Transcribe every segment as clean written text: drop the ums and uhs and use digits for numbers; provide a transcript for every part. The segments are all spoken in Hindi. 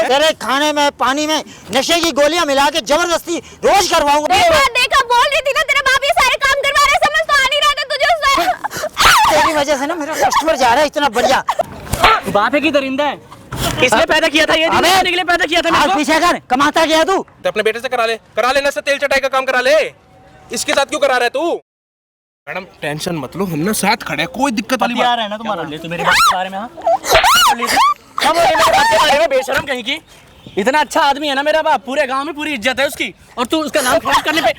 तेरे खाने में पानी में नशे की गोलियां मिला के जबरदस्ती रोज करवाऊंगा। देखा बोल रही थी ना तेरे बाप ये सारे काम करवा रहे, समझ तो आ नहीं रहा था तुझे। तेरी वजह से ना मेरा कस्टमर जा रहा है इतना बढ़िया। बाप है की दरिंदा है, किसने पैदा किया था ये? के लिए पैदा किया था मेरे को। पीछे कर, कमाता गया तू तो अपने बेटे से करा ले ना, तेल चटाई का काम करा ले। इसके साथ क्यों करा रहा है तू? मैडम टेंशन मत लो, हम ना साथ खड़े हैं, कोई दिक्कत वाली बात है ना तुम्हारा। तो मेरे बाप के बारे में क्या बोल रहे मेरे बाप के बारे में? बेशरम कहीं की। इतना अच्छा आदमी है ना मेरा बाप, पूरे गांव में पूरी इज्जत है उसकी, और तू उसका नाम खराब करने पे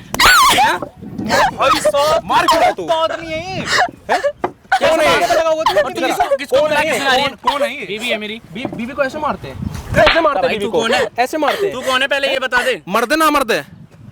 मार क्यों रहा है तू? आदमी है ये। कौन है? कौन है? बीवी है मेरी। बीवी को ऐसे मारते हैं? ऐसे मारते हैं बीवी को? ऐसे मारते हैं? तू कौन है पहले ये बता दे। मर्द ना मर्द है?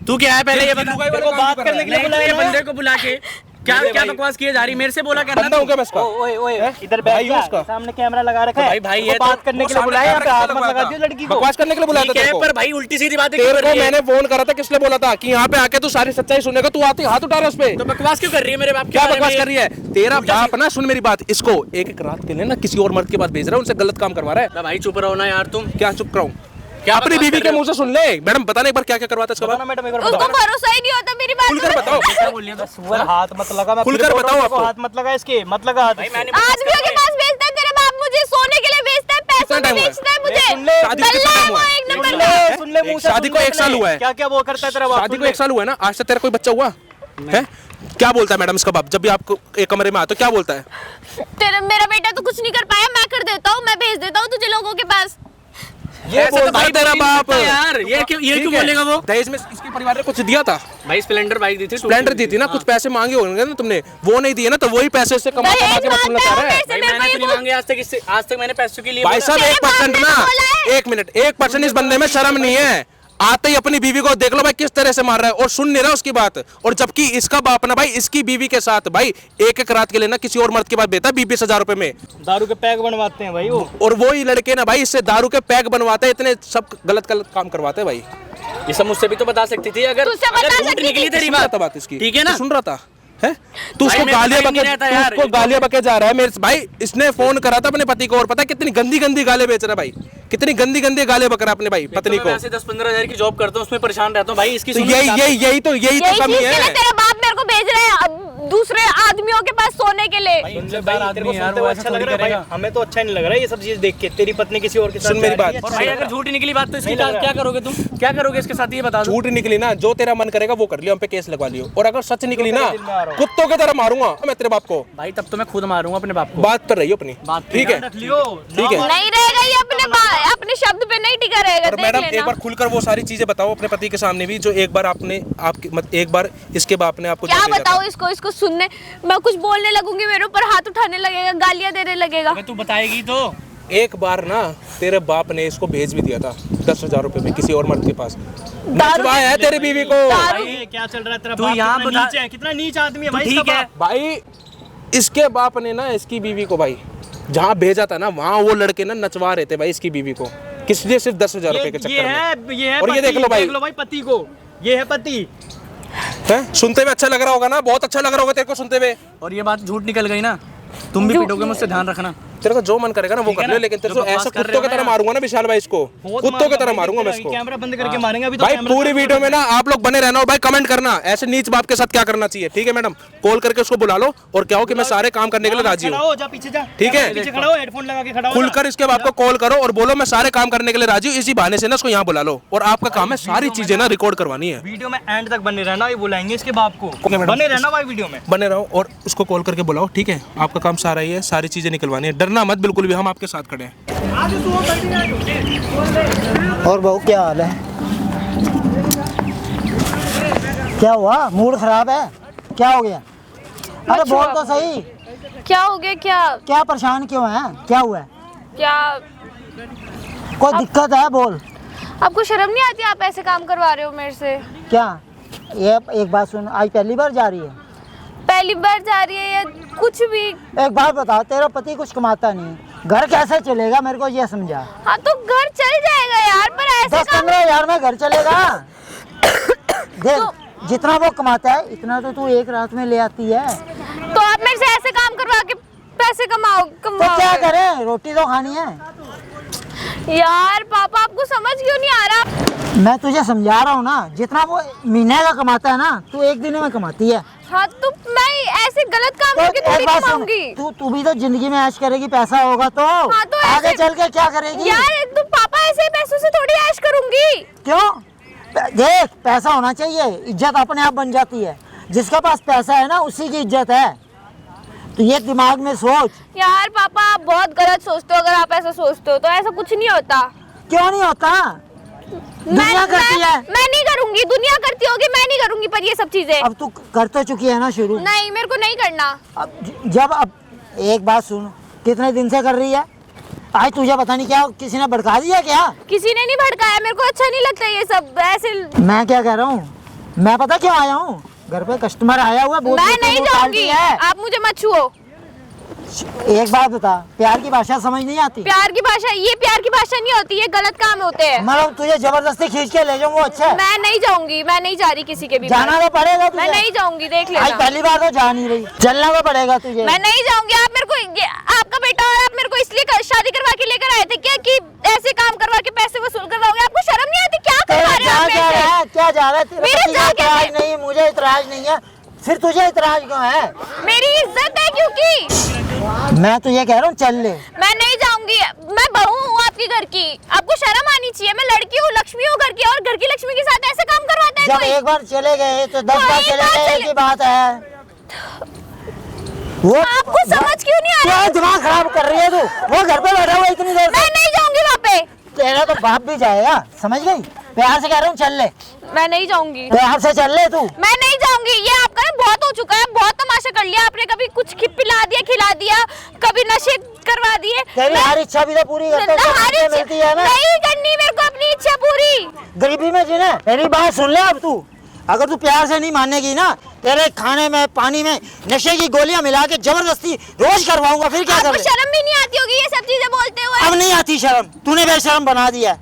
तू क्या है पहले ये बता। तेरे को बात करने के लिए बुलाया है? बंदे को बुला के क्या बकवास किए जा रही? मेरे से बोला करना। बंदा हूं क्या मैं इसका? ओए इधर बैठ जा, सामने कैमरा लगा रखा है। भाई ये बात करने के लिए बुलाया है, हाथ मत लगा दियो लड़की को। बकवास करने के लिए बुलाया था तेरे को? पर भाई उल्टी सीधी बातें तेरे को मैंने फोन करा था, किसने बोला था कि यहाँ पे आके तू सारी सच्चाई सुनेगा? तू आती हाथ उठा रहा है उस पे। तो बकवास क्यों कर रही है मेरे बाप? क्या बकवास कर रही है? तेरा बाप ना, सुन मेरी बात, इसको एक एक रात के लिए ना किसी और मर्द के पास भेज रहा है, उनसे गलत काम करवा रहा है। भाई चुप रहो ना यार तुम। क्या चुप कराऊं? क्या अपनी बीवी के मुंह से सुन ले। मैडम बता एक बार क्या क्या करवाता है इसका बाप? उसको भरोसा ही नहीं होता मेरी बात। खुलकर बताओ। क्या बोल रही है? हाथ मत लगा, मैं खुलकर बताओ आपको। हाथ मत लगा इसके, मत लगा हाथ। आदमियों के पास भेजता है तेरा बाप, मुझे सोने के लिए भेजता है, पैसों में बेचता है मुझे। शादी को कितना टाइम हुआ है? एक नंबर का। सुन ले मुंह से। शादी को 1 साल हुआ है। क्या क्या वो करता है तेरा बाप? शादी को 1 साल हुआ है ना, आज तक तेरा कोई बच्चा हुआ है? क्या बोलता है मैडम इसका बाप जब भी आपको एक कमरे में आता तो क्या बोलता है? तेरा मेरा बेटा तो कुछ नहीं कर पाया, मैं कर देता हूँ, मैं भेज देता हूँ तुझे लोगों के पास। ये बोलता है तेरा बाप यार। ये क्यों बोलेगा वो? दहेज में इसके परिवार ने कुछ दिया था? भाई स्प्लेंडर बाइक दी थी। स्प्लेंडर दी थी ना, कुछ पैसे मांगे होंगे ना तुमने, वो नहीं दिए ना, तो वही पैसे से कमा के वसूलना चाह रहा है। मैंने तो नहीं मांगे आज तक मैंने पैसों के लिए। भाई साहब 1% ना, 1 मिनट, 1% इस बंदे में शर्म नहीं है। आते ही अपनी बीवी को देख लो भाई किस तरह से मार रहा है, और सुन नहीं रहा उसकी बात। और जबकि इसका बाप ना भाई इसकी बीवी के साथ भाई एक एक रात के लिए ना किसी और मर्द के पास देता है 20,000 रुपए में। दारू के पैक बनवाते हैं भाई वो। और वो ही लड़के ना भाई इससे दारू के पैक बनवाते हैं, इतने सब गलत काम करवाते हैं भाई। ये सब मुझसे भी तो बता सकती थी अगर झूठ निकली तेरी बात इसकी। ठीक है ना? सुन रहा था है तू उसको गालियां बके जा रहा है मेरे भाई। इसने फोन करा था अपने पति को, और पता है कितनी गंदी गंदी गालें बेच रहा है भाई, कितनी गंदी गंदी गालें बक रहा है अपने भाई पत्नी को। 10-15 हजार की जॉब करता हूँ, उसमें परेशान रहता हूँ भाई। इसकी यही तो कमी है। तेरा बाप मेरे को भेज रहा है दूसरे आदमियों के पास सोने के लिए। हमें तो अच्छा नहीं लग रहा है ये सब चीज देख के। तेरी पत्नी किसी और के साथ। सुन मेरी बात भाई, अगर झूठी निकली बात तो इसकी क्या करोगे तुम? क्या करोगे इसके साथ ये बता दो। झूठ निकली ना, जो तेरा मन करेगा वो कर लियो, हम पे केस लगवा लियो। और अगर सच निकली ना, कुत्तों की तरह मारूंगा मैं तेरे बाप को। भाई तब तो मैं खुद मारूंगा अपने बाप को। बात कर रही हो अपनी, ठीक है? ठीक है, नहीं रहेगा ये अपने शब्द पे नहीं टिका रहेगा। और मैडम एक बार खुलकर वो सारी चीजें बताओ अपने पति के सामने भी, जो एक बार एक बार इसके बाप ने आपको क्या बताओ इसको सुनने। मैं कुछ बोलने लगूंगी, मेरे ऊपर हाथ उठाने लगेगा, गालियां देने लगेगा। तू बताएगी तो। एक बार ना तेरे बाप ने इसको भेज भी दिया था 10,000 रुपए में किसी और मर्द के पास। नचवाया है तेरी बीवी को। क्या चल रहा है तेरा बाप? यहाँ नीचे है, कितना नीच आदमी है भाई। ठीक है भाई, इसके बाप ने ना इसकी बीवी को भाई जहाँ भेजा था ना, वहाँ वो लड़के ना नचवा रहे थे भाई इसकी बीवी को, किस लिए? सिर्फ 10,000 रुपए के चक्कर में। ये है और ये देख लो भाई पति को, ये है पति है। सुनते में अच्छा लग रहा होगा ना, बहुत अच्छा लग रहा होगा तेरे को सुनते हुए। और ये बात झूठ निकल गई ना, तुम भी पिटोगे मुझसे, ध्यान रखना। तेरे को जो मन करेगा ना वो कर ले, लेकिन तेरे को ऐसा कुत्तों की तरह मारूंगा ना विशाल भाई, इसको कुत्तों की तरह मारूंगा मैं इसको। कैमरा बंद करके मारेंगे अभी तो। भाई पूरी वीडियो में ना आप लोग बने रहना, और भाई कमेंट करना ऐसे नीच बाप के साथ क्या करना चाहिए, ठीक है मैडम? कॉल करके उसको बुला लो और क्या हो कि मैं सारे काम करने के लिए राजी हूँ, ठीक है? हेडफोन लगा के खड़ा हो, खुलकर इसके बाप को कॉल करो और बोलो मैं सारे काम करने के लिए राजी हूँ। इसी बहाने से ना उसको यहाँ बुला लो, और आपका काम है सारी चीजें ना रिकॉर्ड करवानी है। वीडियो में एंड तक बने रहना, ये बुलाएंगे इसके बाप को, बने रहना भाई वीडियो में, बने रहो और उसको कॉल करके बुलाओ, ठीक है? आपका काम सारा ही है, सारी चीजें निकलवानी है, डरना मत बिल्कुल भी, हम आपके साथ खड़े हैं। और बहू क्या हाल है? क्या हुआ? मूड खराब है? क्या हो गया? अरे बोल तो सही, क्या हो गया? क्या परेशान क्यों है? क्या हुआ है? क्या कोई दिक्कत है? बोल। आपको शर्म नहीं आती? आप ऐसे काम करवा रहे हो मेरे से। क्या ये एक बात सुन, आज पहली बार जा रही है? पहली बार जा रही है या कुछ भी? एक बात बता, तेरा पति कुछ कमाता नहीं, घर कैसे चलेगा? मेरे को ये समझा। हाँ तो घर चल जाएगा यार, पर ऐसे 10-15 हजार में घर चलेगा? देख जितना वो कमाता है इतना तो तू एक रात में ले आती है। तो आप मेरे से ऐसे काम करवा के पैसे कमाओ। तो क्या करें, रोटी तो खानी है। यार पापा आपको समझ क्यों नहीं आ रहा? मैं तुझे समझा रहा हूँ ना, जितना वो महीने का कमाता है ना, तू एक दिन में कमाती है। हाँ तो मैं ऐसे गलत काम तो करके थोड़ी एक बात सुन, कमाऊंगी। तू भी तो जिंदगी में ऐश करेगी, पैसा होगा तो, हाँ, तो आगे ऐसे- चल के क्या करेगी? यार तुम पापा ऐसे पैसों से थोड़ी ऐश करूंगी। क्यों? देख, पैसा होना चाहिए, इज्जत अपने आप बन जाती है। जिसके पास पैसा है ना, उसी की इज्जत है। तो ये दिमाग में सोच। यार पापा आप बहुत गलत सोचते हो, अगर आप ऐसा सोचते हो तो ऐसा कुछ नहीं होता। क्यों नहीं होता? दुनिया करती है। मैं नहीं करूंगी, दुनिया करती होगी, मैं नहीं करूंगी पर ये सब चीजें। अब तू कर तो चुकी है ना शुरू। नहीं मेरे को नहीं करना। अब एक बात सुन, कितने दिन से कर रही है? आज तुझे पता नहीं क्या किसी ने भड़का दिया क्या? किसी ने नहीं भड़काया, मेरे को अच्छा नहीं लगता ये सब ऐसे। मैं क्या कह रहा हूँ, मैं पता क्यों आया हूँ? घर पे कस्टमर आया हुआ, बहुत मैं नहीं जाऊंगी, आप मुझे मत छुओ। एक बात बता, प्यार की भाषा समझ नहीं आती? प्यार की भाषा, ये प्यार की भाषा नहीं होती, ये गलत काम होते हैं। मतलब तुझे जबरदस्ती खींच के ले जाऊँ वो अच्छा है? मैं नहीं जाऊंगी, मैं नहीं जा रही किसी के भी जाना पास। तो पड़ेगा तुझे। मैं नहीं जाऊंगी, देख आज लेना। पहली बार तो जा नहीं रही, चलना तो पड़ेगा तुझे। मैं नहीं जाऊंगी। आप मेरे को आपका बेटा और आप मेरे को इसलिए शादी करवा के लेकर आए थे क्या कि ऐसे काम करवा के पैसे वसूल करवाओगे? आपको शर्म नहीं आती? क्या करवा रहे हो आप क्या मेरे से? जा रहा है, क्या जा रहा है? तेरे मेरे पति का जा के इतराज नहीं, मुझे इतराज नहीं है, फिर तुझे इतराज क्यों है? मेरी इज्जत है क्योंकि। मैं तुझे कह रहा हूँ चल ले। मैं नहीं जाऊंगी, मैं बहू हूँ आपके घर की, आपको शर्म आनी चाहिए। मैं लड़की हूँ, लक्ष्मी हूँ घर की, और घर की लक्ष्मी के साथ ऐसे काम करवाता है जब कोई? एक बार चले गए तो 10 हाँ, बार एक चले बार गए, चले- एक ही बात है। वो आपको समझ क्यों नहीं आ रहा? क्या दिमाग खराब कर रही है तू? वो घर पे बैठा हुआ इतनी देर मैं से। नहीं जाऊंगी वहाँ पे। तेरा तो बाप भी जाएगा, समझ गई? प्यार से कह रहा हूँ चल ले, मैं नहीं जाऊंगी, प्यार से चल ले तू। मैं नहीं जाऊंगी। ये आपका ना बहुत हो चुका है, बहुत तमाशा कर लिया आपने। कभी कुछ पिला दिया, खिला दिया, कभी नशे करवा दिए। तेरी मैं- हर इच्छा भी तो पूरी करते हो, हर जो इच्छा- मिलती है ना। नहीं करनी मेरे को अपनी इच्छा पूरी। गरीबी में जीना। मेरी बात सुन ले अब तू, अगर तू प्यार से नहीं मानेगी ना, तेरे खाने में पानी में नशे की गोलियां मिला के जबरदस्ती रोज करवाऊंगा, फिर क्या आपको कर? शर्म भी नहीं आती होगी ये सब चीजें बोलते हुए? अब नहीं आती शर्म, तूने बेशर्म बना दिया।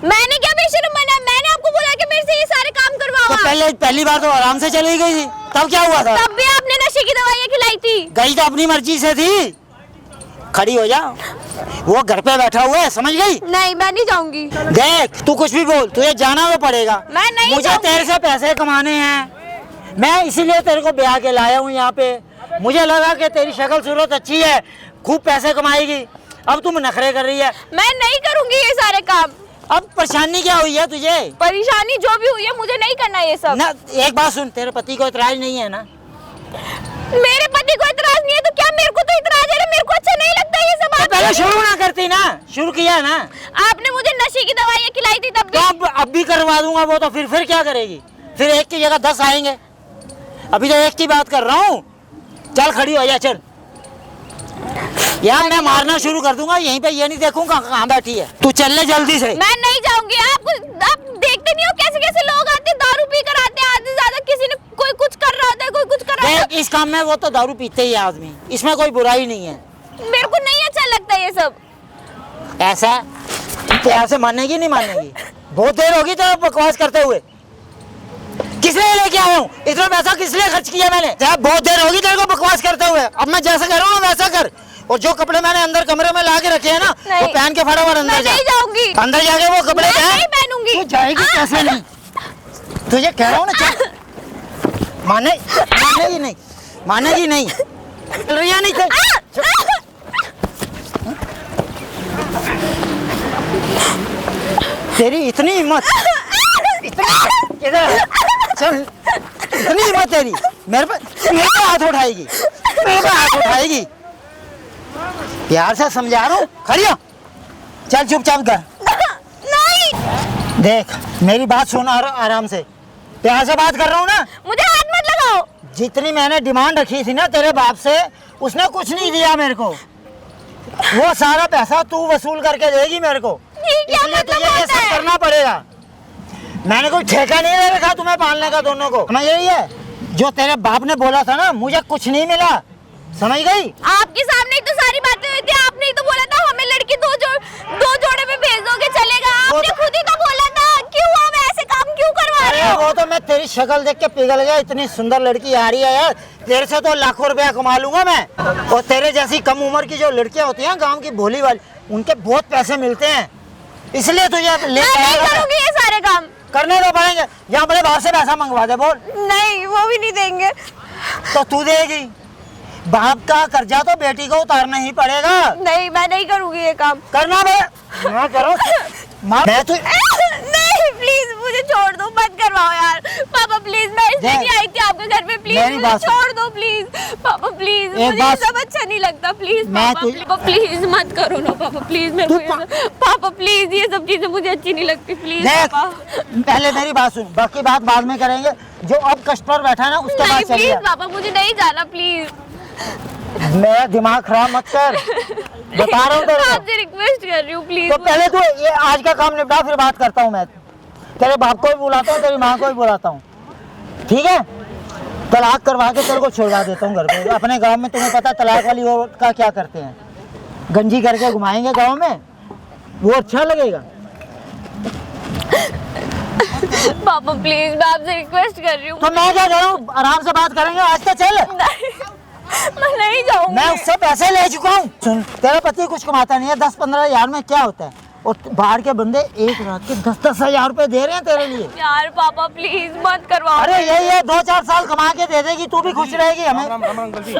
मैंने क्या बेशर्म बना? मैंने आपको बोला कि मेरे से ये सारे काम तो करवाओ। पहली बार तो आराम से चली गई थी, तब क्या हुआ था? तब भी आपने नशे की दवाइयाँ खिलाई थी। गई तो अपनी मर्जी से थी। खड़ी हो जा, वो घर पे बैठा हुआ है, समझ गई? नहीं मैं नहीं जाऊंगी। देख, तू कुछ भी बोल, तुझे जाना तो पड़ेगा। मैं नहीं मुझे जाऊंगी। तेरे से पैसे कमाने हैं, मैं इसीलिए तेरे को ब्याह के लाया हूँ यहाँ पे। मुझे लगा कि तेरी शक्ल सूरत अच्छी है, खूब पैसे कमाएगी। अब तुम नखरे कर रही है। मैं नहीं करूंगी ये सारे काम। अब परेशानी क्या हुई है तुझे? परेशानी जो भी हुई है, मुझे नहीं करना ये सब। ना, एक बात सुन, तेरे पति को इतराज नहीं है ना? मेरे पति को इतराज नहीं है तो क्या मेरे को तो इतराज है ना? मेरे को अच्छा नहीं लगता ये सब। तो आप पहले शुरू ना करती ना, शुरू किया ना। आपने मुझे नशे की दवाइयाँ खिलाई थी तब तो भी। अब भी करवा दूंगा वो, तो फिर क्या करेगी? फिर एक की जगह 10 आएंगे। अभी तो एक की बात कर रहा हूँ। चल खड़ी हो जा, चल। यार मैं मारना शुरू कर दूंगा यहीं पे, ये नहीं देखूंगा कहाँ बैठी है। तू चल ले जल्दी से। मैं नहीं जाऊंगी। आप देखते नहीं हो कैसे कैसे लोग आते हैं, दारू पी कर आते हैं। आधे से ज्यादा किसी ने कोई कुछ कर रहा होता है, कोई कुछ कर रहा होता देख, इस काम में वो तो दारू पीते ही है आदमी, इसमें कोई बुराई नहीं है। है। मेरे को नहीं अच्छा लगता ये सब। ऐसा प्यार से मानेगी नहीं मानेगी? बहुत देर होगी तो बकवास करते हुए। किस लिए लेके आया हूँ? इतना पैसा किस लिए खर्च किया मैंने? जब बहुत देर होगी तेरे को बकवास करते हुए। अब मैं जैसा कह रहा हूँ वैसा कर, और जो कपड़े मैंने अंदर कमरे में ला के रखे हैं ना, वो नहीं। पहन के फटाफट अंदर मैं जा। नहीं जाऊंगी। अंदर जाके वो कपड़े मैं पहन। नहीं पहनूंगी। तू जाएगी कैसे नहीं? तुझे कह रहा हूँ ना, चल। मानेगी नहीं, मानेगी नहीं। चल रही है नहीं चल। तेरी इतनी हिम्मत, इधर चल, इतनी हिम्मत तेरी, मेरे पे हाथ उठाएगी, मेरे पे हाथ उठाएगी। प्यार से समझा रहा हूँ, खड़ी हो, चल चुपचाप कर। नहीं, देख मेरी बात सुन आराम से, प्यार से बात कर रहा हूँ ना। मुझे हाथ मत लगाओ। जितनी मैंने डिमांड रखी थी ना तेरे बाप से, उसने कुछ नहीं दिया मेरे को। वो सारा पैसा तू वसूल करके देगी मेरे को, ये क्या इसलिए मतलब तुझे ये होता सब है? करना पड़ेगा। मैंने कोई ठेका नहीं ले रखा तुम्हें पालने का दोनों को, समझ रही है? जो तेरे बाप ने बोला था ना, मुझे कुछ नहीं मिला, समझ गई? आपके सामने ही तो सारी बातें हुई थी। आपने ही तो बोला था हमें लड़की दो जोड़े में भेज दोगे चलेगा। आपने खुद ही तो बोला था। क्यों हम ऐसे काम क्यों करवा रहे अरे हो? वो तो मैं तेरी शक्ल देख के पिघल गया, इतनी सुंदर लड़की आ रही है यार, तेरे से तो लाखों रुपया कमा लूंगा मैं। और तेरे जैसी कम उम्र की जो लड़कियां होती हैं गांव की भोली वाली, उनके बहुत पैसे मिलते हैं। इसलिए तुझे ले मैं नहीं करूंगी ये सारे काम। करने तो पड़ेंगे। या अपने बाप से पैसा मंगवा दे, बोल। नहीं, वो भी नहीं देंगे। तो तू देगी। बाप का कर्जा तो बेटी को उतारना ही पड़ेगा। नहीं, मैं नहीं करूंगी ये काम। करना मैं करो। मैं तो नहीं, प्लीज मुझे छोड़ दो, मत करवाओ यार। पापा प्लीज, मैं इसलिए नहीं आई थी आपके घर पे। प्लीज मुझे छोड़ दो प्लीज। पापा प्लीज, मुझे ये सब अच्छा नहीं लगता। प्लीज पापा, प्लीज मत करो ना पापा, प्लीज मेरे को पापा प्लीज, ये सब चीजें मुझे अच्छी नहीं लगती। प्लीज पापा, पहले मेरी बात सुन, बाकी बात बाद में करेंगे। जो अब कस्टमर बैठा है ना, उसके बाद प्लीज पापा, मुझे नहीं जाना प्लीज। मेरा दिमाग खराब मत कर, बता रहा हूँ तेरे को। आपसे रिक्वेस्ट कर रही हूँ प्लीज। तो पहले तू ये आज का काम निपटा, फिर बात करता हूँ। मैं तेरे बाप को भी बुलाता हूँ, तेरी माँ को भी बुलाता हूँ, ठीक है? तलाक करवा के तेरे को छोड़वा देता हूँ घर पे। अपने गांव में तुम्हें पता तलाक वाली औरत का क्या करते हैं, गंजी करके घुमाएंगे गांव में, वो अच्छा लगेगा। पापा प्लीज, मैं आपसे रिक्वेस्ट कर रही हूँ। तो मैं क्या करूँ, आराम से बात करेंगे, आज तो चल। मैं नहीं जाऊंगी। मैं उससे पैसे ले चुका हूँ। सुन, तेरा पति कुछ कमाता नहीं है, 10-15 हजार में क्या होता है? और बाहर के बंदे एक रात के 10-10 हजार रुपए दे रहे हैं तेरे लिए। यार पापा प्लीज मत करवाओ। अरे यही है, 2-4 साल कमा के दे देगी, तू भी खुश रहेगी। हमें अंकल जी,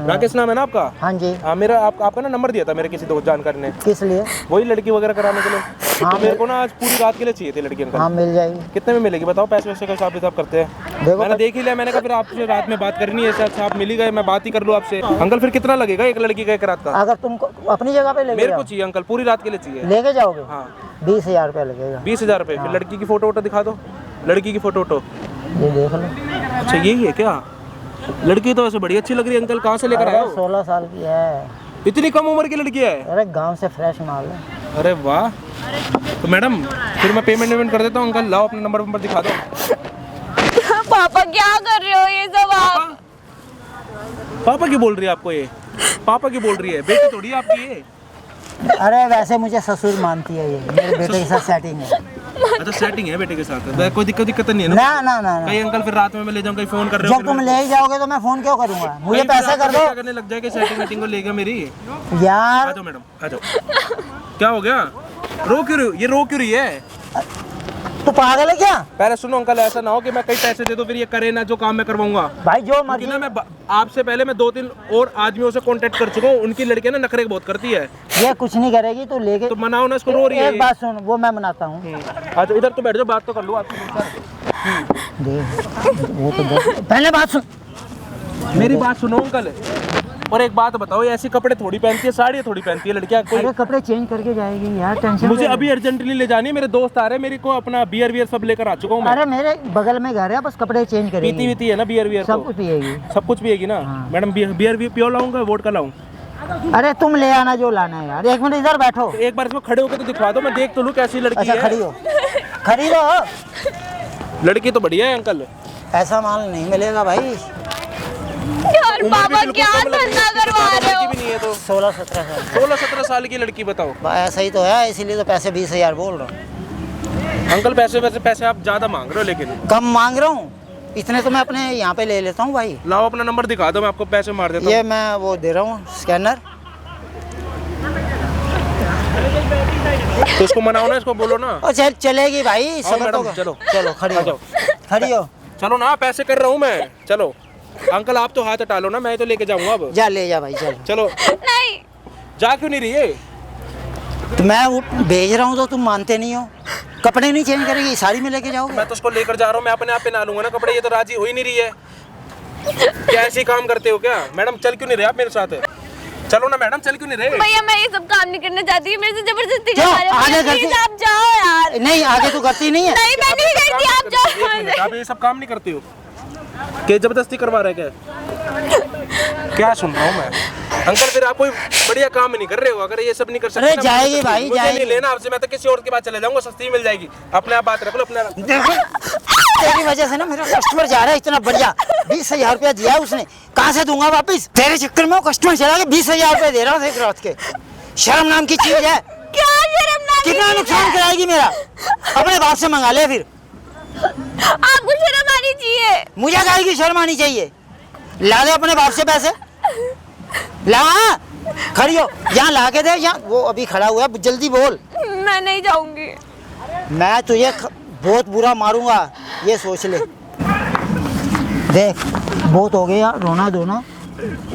राकेश नाम है ना आपका? हाँ जी। मेरा आपका ना नंबर दिया था मेरे किसी दोस्त जानकार ने। किस लिए? वही लड़की वगैरह कराने के लिए। हाँ, तो मेरे को ना आज पूरी रात के लिए चाहिए थी लड़की अंकल। हाँ मिल जाएगी। कितने में मिलेगी बताओ? पैसे वैसे का हिसाब किताब करते हैं। देखो मैंने देख ही लिया, मैंने कहा फिर आपसे रात में बात करनी है। अच्छा आप मिल ही गए, मैं बात ही कर लूँ आपसे। अंकल फिर कितना लगेगा एक लड़की का एक रात का? अगर तुमको अपनी जगह पे मेरे को चाहिए अंकल, पूरी रात के लिए चाहिए। लेके जाओगे? हाँ 20,000 रुपया लगेगा। 20,000 रुपये। फिर लड़की की फोटो वोटो दिखा दो, लड़की की फोटो वोटो। ये देख लो। अच्छा यही है क्या? लड़की तो वैसे बड़ी अच्छी लग रही है अंकल, कहाँ से लेकर आए हो? 16 साल की है। इतनी कम उम्र की लड़की है? अरे गांव से फ्रेश माल है। अरे वाह। तो मैडम फिर मैं पेमेंट कर देता हूँ अंकल, लाओ अपना नंबर दिखा दो। पापा क्या कर रहे हो ये सब आप? पापा की बोल रही है आपको ये? पापा की बोल रही है? बेटी थोड़ी है आपकी ये। अरे वैसे मुझे ससुर मानती है, ये मेरे बेटे के साथ सेटिंग है। अच्छा सेटिंग है बेटे के साथ, कोई दिक्कत नहीं है ना ना ना, कहीं अंकल फिर रात में मैं ले जाऊँ, कहीं फोन कर रहे हो? जब तुम ले ही जाओगे तो मैं फोन क्यों करूंगा? मुझे पैसा कर दो। करने लग जाएगा सेटिंग को लेगा मेरी। यार आ जाओ मैडम, आ जाओ। क्या हो गया? रो क्यों रही? ये रो क्यों रही है? तू पागल है क्या? पहले सुनो अंकल, ऐसा ना हो कि मैं कई पैसे दे दूं फिर ये करे ना जो काम मैं करवाऊंगा। भाई जो मर्जी। ना मैं आपसे पहले मैं 2-3 और आदमियों से कांटेक्ट कर चुका हूँ, उनकी लड़कियां ना नखरे बहुत करती है। ये कुछ नहीं करेगी, तू लेके तो मनाओ ना इसको, रो रही है। एक बात सुन, वो मैं मनाता हूँ। अच्छा इधर तो बैठ जाओ, बात तो कर लो आपकी। वो तो पहले बात सुन, मेरी बात सुनो अंकल। और एक बात बताओ, ये ऐसे कपड़े थोड़ी पहनती है, साड़ी थोड़ी पहनती है लड़कियां कोई? अरे कपड़े चेंज करके जाएगी यार, टेंशन। मुझे अभी अर्जेंटली ले जानी है, मेरे दोस्त आ रहे हैं, मेरे को अपना बियर सब लेकर आ चुका हूँ मैं। अरे मेरे बगल में घर है, बस कपड़े चेंज करेगी। पीती है ना बियर? सब कुछ पिएगी। सब कुछ पिएगी ना? मैडम बियर प्योर लाऊंगा, वोडका लाऊं? अरे तुम ले आना जो लाना है यार। एक मिनट इधर बैठो। तो एक बार इसमें खड़े होकर तो दिखवा दो, मैं देख तो लूं कैसी लड़की अच्छा है। खड़ी हो, खड़ी हो। लड़की तो बढ़िया है अंकल। ऐसा माल नहीं मिलेगा भाई। यार पापा क्या धंधा करवा रहे हो? भी नहीं है तो 16-17 साल। 16-17 साल की लड़की बताओ। ऐसा ही तो है, इसीलिए तो पैसे 20,000 बोल रहा हूँ। अंकल पैसे आप ज्यादा मांग रहे हो, लेकिन कम मांग रहा हूँ, इतने तो मैं अपने यहाँ पे ले लेता हूँ भाई। लाओ अपना नंबर दिखा दो, मैं आपको पैसे मार देता हूँ। ये मैं वो दे रहा हूँ स्कैनर। तो इसको मनाओ ना, इसको बोलो ना। और चलेगी भाई। मैडम, चलो। चलो खड़ी हो, खड़ी हो। चलो ना, पैसे कर रहा हूँ मैं। चलो अंकल आप तो हाथ हटा लो ना, मैं तो लेके जाऊंगा अब। जा ले जा भाई, चल। चलो। नहीं। जा क्यों नहीं रही है? तो मैं भेज रहा हूँ तो तुम मानते नहीं हो। कपड़े नहीं चेंज करेगी, साड़ी में लेके जाओगे? मैं तो उसको लेकर जा रहा हूँ, मैं अपने आप पे ना लूंगा ना कपड़े, ये तो राजी हो ही नहीं रही है। क्या ऐसे काम करते हो क्या? मैडम चल क्यों नहीं रहे आप मेरे साथ? चलो ना मैडम, चल क्यों नहीं रहे? भैया मैं ये सब काम नहीं करना चाहती, मेरे से जबरदस्ती क्यों? करवा रहे हो। आगे प्लीज करती- आप जाओ यार। नहीं आगे तू करती नहीं है। नहीं मैं नहीं करती, आप जाओ। आप ये सब काम नहीं करती हो? क्या जबरदस्ती करवा रहे क्या? क्या सुन रहा हूँ मैं? अंकल फिर आप कोई बढ़िया काम नहीं कर रहे हो, अगर ये सब नहीं कर सकते। अरे जाएगी भाई, मुझे जाएगी। नहीं लेना आपसे, मैं तो किसी और के पास चले जाऊंगा, सस्ती मिल जाएगी। अपने आप बात रख लो, अपने देखो तेरी वजह से ना मेरा कस्टमर जा रहा है इतना बढ़िया। 20,000 रुपया दिया उसने, कहाँ से दूंगा वापिस? तेरे चक्कर में वो कस्टमर चला गया, 20,000 रुपया दे रहा था एक रात के। शर्म नाम की चीज है। क्या शर्म नाम की कितना चीज नुकसान है? कराएगी मेरा? अपने बाप से मंगा ले फिर। आपको शर्म आनी चाहिए। मुझे काहे की शर्म आनी चाहिए? ला दे अपने बाप से पैसे, ला। खड़ी हो, यहाँ ला के दे। यहाँ वो अभी खड़ा हुआ है, जल्दी बोल। मैं नहीं जाऊंगी। मैं तुझे बहुत बुरा मारूंगा, ये सोच ले। देख बहुत हो गया रोना धोना,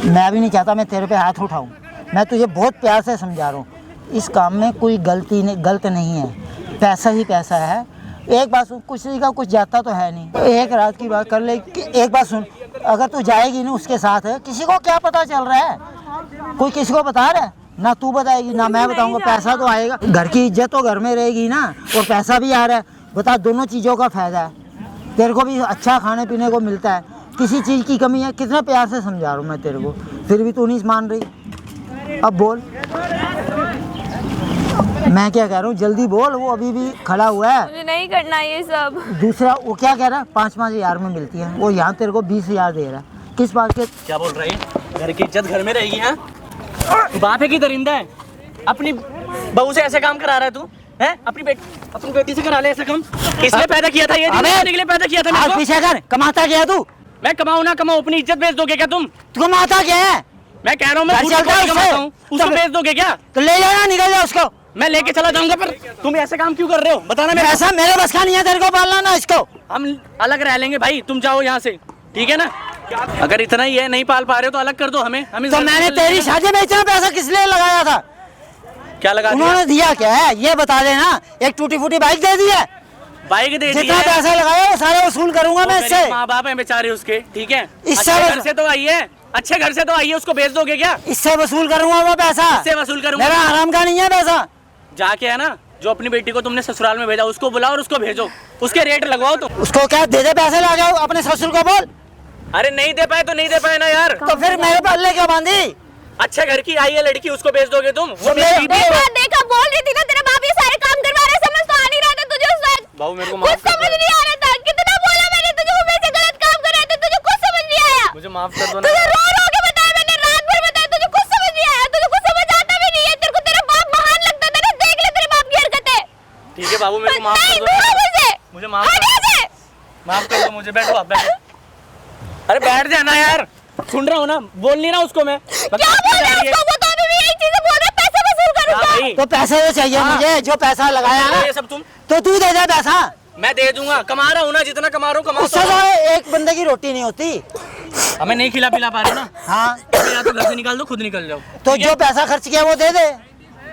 मैं भी नहीं चाहता मैं तेरे पे हाथ उठाऊं। मैं तुझे बहुत प्यार से समझा रहा हूँ, इस काम में कोई गलत नहीं है, पैसा ही पैसा है। एक बात सुन, किसी का कुछ जाता तो है नहीं, एक रात की बात कर ले। एक बात सुन, अगर तू जाएगी ना उसके साथ, किसी को क्या पता चल रहा है? कोई किसी को बता रहा है? ना तू बताएगी ना मैं बताऊंगा। पैसा तो आएगा, घर की इज्जत तो घर में रहेगी ना, और पैसा भी आ रहा है। बता, दोनों चीज़ों का फ़ायदा है। तेरे को भी अच्छा खाने पीने को मिलता है, किसी चीज़ की कमी है। कितना प्यार से समझा रहा हूँ मैं तेरे को, फिर भी तू नहीं मान रही। अब बोल, मैं क्या कह रहा हूँ, जल्दी बोल। वो अभी भी खड़ा हुआ है। मुझे नहीं करना ये सब। दूसरा वो क्या कह रहा है, 5-5 हज़ार में मिलती है, वो यहाँ तेरे को 20 हज़ार दे रहा है। किस बात के? क्या बोल रही है? घर की इज्जत घर में रहेगी। है बाप है की दरिंदा है, अपनी बहू से ऐसे काम करा रहा है तू? है अपनी बेटी से करा ले ऐसा काम? किसने पैदा किया था ये? करने के लिए पैदा किया था मेरे को। पीछे कर, कमाता क्या है तू? मैं कमाऊं ना कमाऊं, अपनी इज्जत बेच दोगे क्या तुम? तू कमाता क्या है? मैं कह रहा हूँ मैं कमाता हूँ, उसको बेच दोगे क्या? तो ले जाना, निकल जा उसको। मैं लेके चला जाऊंगा, पर तुम ऐसे काम क्यों कर रहे हो? बताना मेरे। ऐसा मेरे बस का नहीं है तेरे को पालना ना इसको। हम अलग रह लेंगे भाई, तुम जाओ यहाँ से, ठीक है ना? अगर इतना ही है, नहीं पाल पा रहे हो तो अलग कर दो हमें। तो मैंने तेरी शादी में इतना पैसा किस लिए लगाया था? क्या लगा उन्होंने दिया क्या है ये बता देना। एक टूटी फूटी बाइक दे दी है, बाइक दे दी जितना है। पैसा लगाया वो सारा वसूल करूंगा मैं इससे। माँ बाप है बेचारे उसके, ठीक है? इससे अच्छे घर से तो आई है, अच्छे घर से तो आई है, उसको बेच दोगे क्या? इससे वसूल करूंगा वो पैसा, इससे वसूल करूंगा। मेरा आराम का नहीं है पैसा। जाके है ना, जो अपनी बेटी को तुमने ससुराल में भेजा उसको बुलाओ और उसको भेजो, उसके रेट लगवाओ तुम। उसको क्या दे दे पैसे ला जाओ, अपने ससुर को बोल। अरे नहीं दे पाए तो नहीं दे पाए ना यार। तो फिर मेरे पल्ले क्या बांधी? अच्छे घर की आई है लड़की, उसको बेच दोगे तुम? वो मेरी बीवी है। देखा बोल रही थी ना, तेरा बाप ये सारे काम करवा रहा है, समझ तो आ नहीं रहा था तुझे उस वक्त? बाबू मेरे को कुछ माफ कर समझ दो। नहीं आ रहा था, कितना बोला मैंने तुझे, वो मेरे से गलत काम कर रहे थे, तुझे कुछ समझ नहीं आया। मुझे माफ कर दो तुझे ना। रो रो के बताया मैंने, रात भर बताया, तुझे कुछ समझ नहीं आया, तुझे कुछ समझ आता भी नहीं है। तेरे को तेरा बाप महान लगता था ना, देख ले तेरे बाप की हरकतें। ठीक है बाबू, मेरे को माफ कर नहीं, दो। दूर हो मुझसे। मुझे माफ कर हट यहाँ से। माफ कर दो मुझे। बैठो आप, बैठो। अरे बैठ जाना यार, सुन रहा हूँ ना, बोल नहीं रहा उसको मैं। क्या बोल रहे हो उसको? वो तो अभी भी यही चीजें बोल रहा है, पैसे वसूल करूंगा। तो पैसे तो चाहिए मुझे, जो पैसा लगाया ना ये सब तुम, तो तू दे दे पैसा। मैं दे दूंगा, कमा रहा हूँ ना, जितना कमा रहा हूँ कमा उससे तो एक बंदे की रोटी नहीं होती। हमें नहीं खिला पिला पा रहे हो ना, हाँ या तो घर से निकाल दो, खुद निकल जाओ। तो जो पैसा खर्च किया वो दे दे।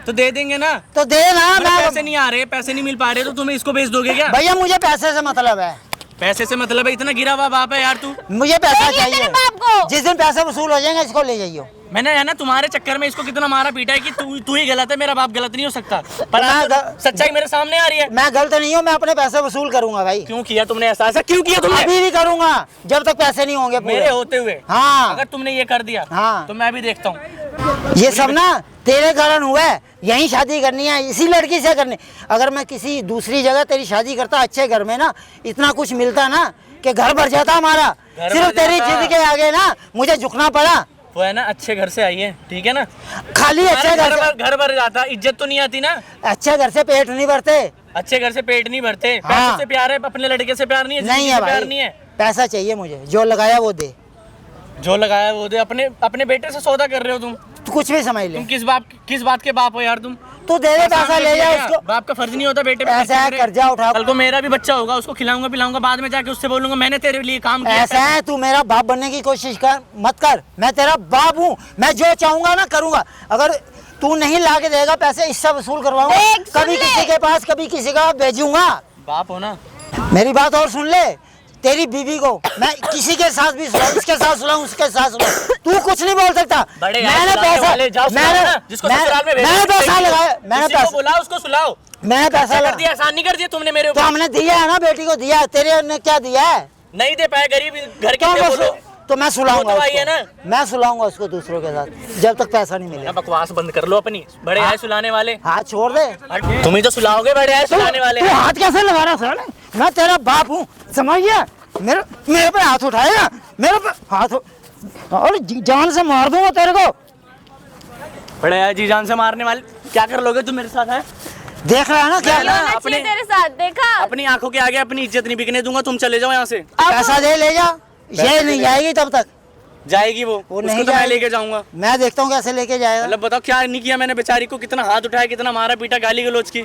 तो दे देंगे ना। तो दे ना। पैसे नहीं आ रहे, पैसे नहीं मिल पा रहे, तो तुम्हें इसको बेच दोगे क्या? भैया मुझे पैसे से मतलब है। पैसे से मतलब है? इतना गिरा हुआ बाप है यार तू। मुझे पैसा तेरे चाहिए। बाप को। जिस दिन पैसे वसूल हो जाएंगे इसको ले जाइयो। मैंने है ना तुम्हारे चक्कर में इसको कितना मारा पीटा है कि तू ही गलत है, मेरा बाप गलत नहीं हो सकता। पर आज तो सच्चाई मेरे सामने आ रही है। मैं गलत नहीं हूँ, मैं अपने पैसे वसूल करूंगा भाई। क्यों किया तुमने ऐसा? ऐसा क्यों किया तुमने? अभी भी करूंगा जब तक पैसे नहीं होंगे पूरे। मेरे होते हुए? हाँ। अगर तुमने ये कर दिया हाँ। तो मैं भी देखता हूँ। ये सब ना तेरे कारण हुआ है। यही शादी करनी है, इसी लड़की से करनी। अगर मैं किसी दूसरी जगह तेरी शादी करता, अच्छे घर में ना, इतना कुछ मिलता ना कि घर भर जाता हमारा। सिर्फ तेरी जिद के आगे ना मुझे झुकना पड़ा। वो है ना अच्छे घर से आई है, ठीक है ना? खाली अच्छे घर भर जाता, इज्जत तो नहीं आती ना। अच्छे घर से पेट नहीं भरते। अच्छे घर से पेट नहीं भरते। हाँ। पैसे से प्यार है, अपने लड़के से प्यार नहीं है। नहीं है भाई, प्यार नहीं है। पैसा चाहिए मुझे, जो लगाया वो दे। जो लगाया वो दे। अपने बेटे से सौदा कर रहे हो तुम। तू कुछ भी समझ ले। तुम किस बात के बाप हो यार तुम? तू दे दे पैसा, ले जा उसको। बाप का फर्ज नहीं होता बेटे पे ऐसा है, कर्जा उठा। कल को मेरा भी बच्चा होगा, उसको खिलाऊंगा पिलाऊंगा, बाद में जाके उससे बोलूंगा मैंने तेरे लिए काम किया। ऐसा है, तू मेरा बाप बनने की कोशिश कर मत कर। मैं तेरा बाप हूँ, मैं जो चाहूंगा ना करूंगा। अगर तू नहीं ला के देगा पैसे, इससे वसूल करवाऊंगा। कभी किसी के पास, कभी किसी का भेजूंगा। बाप हो ना। मेरी बात और सुन ले। तेरी बीवी को मैं किसी के साथ भी सुलाऊं, इसके साथ सुलाऊं, उसके साथ सुलाऊं, तू कुछ नहीं बोल सकता। मैंने पैसा लगाया, मैंने बोला उसको सुलाओ। मैंने पैसा कर दिया, आसान नहीं कर दिया तुमने मेरे तो ऊपर। हमने दिया है ना, बेटी को दिया है। तेरे ने क्या दिया है? नहीं दे पाए, गरीब घर के तो बोलो। तो मैं सुलाऊंगा वो तो आई है उसको। मैं सुलाऊंगा उसको दूसरों के साथ जब तक पैसा नहीं मिलेगा। बकवास बंद कर लो अपनी। बड़े आए सुलाने वाले। हाथ छोड़ दे। तुम ही तो सुलाओगे, बड़े आए सुलाने वाले। तू हाथ कैसे लगा रहा साले? मैं तेरा बाप हूँ, समझ गया? मेरे पे हाथ उठाएगा, मेरे पे हाथ और जान से मार दूंगा तेरे को। बड़े आए जी जान से मारने वाले। क्या कर लोगे तुम मेरे साथ? है देख रहा है ना क्या? अपने तेरे साथ देखा। अपनी आंखों के आगे अपनी इज्जत नहीं बिकने दूंगा। तुम चले जाओ यहाँ से। पैसा दे, ले जा। ये नहीं जाएगी तब तक। जाएगी वो नहीं उसको तो मैं लेके जाऊंगा। मैं देखता हूँ कैसे लेके जाएगा। मतलब बताओ क्या नहीं किया मैंने बेचारी को, कितना हाथ उठाया, कितना मारा पीटा, गाली गलौज की।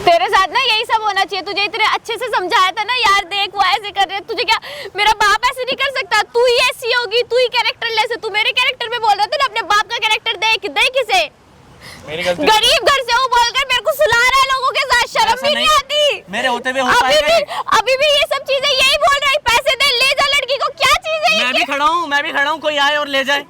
तेरे साथ ना यही सब होना चाहिए। तुझे इतने अच्छे से समझाया था ना यार, देख वो ऐसे कर रहे, तुझे क्या, मेरा बाप ऐसे नहीं कर सकता, तू ही ऐसी होगी, तू ही कैरेक्टरलेस है। तू मेरे कैरेक्टर में बोल रहा था ना, अपने बाप का कैरेक्टर देख, देख इसे। मेरी गलती, गरीब घर से वो बोलकर मेरे को सुला रहा है लोगों के साथ, शर्म भी नहीं आती। मेरे होते हुए हो पाएगा? अभी भी ये सब चीजें यही बोल रहा है, पैसे दे, ले जा लड़की को, क्या चीज है? मैं भी खड़ा हूँ, कोई आए और ले जाए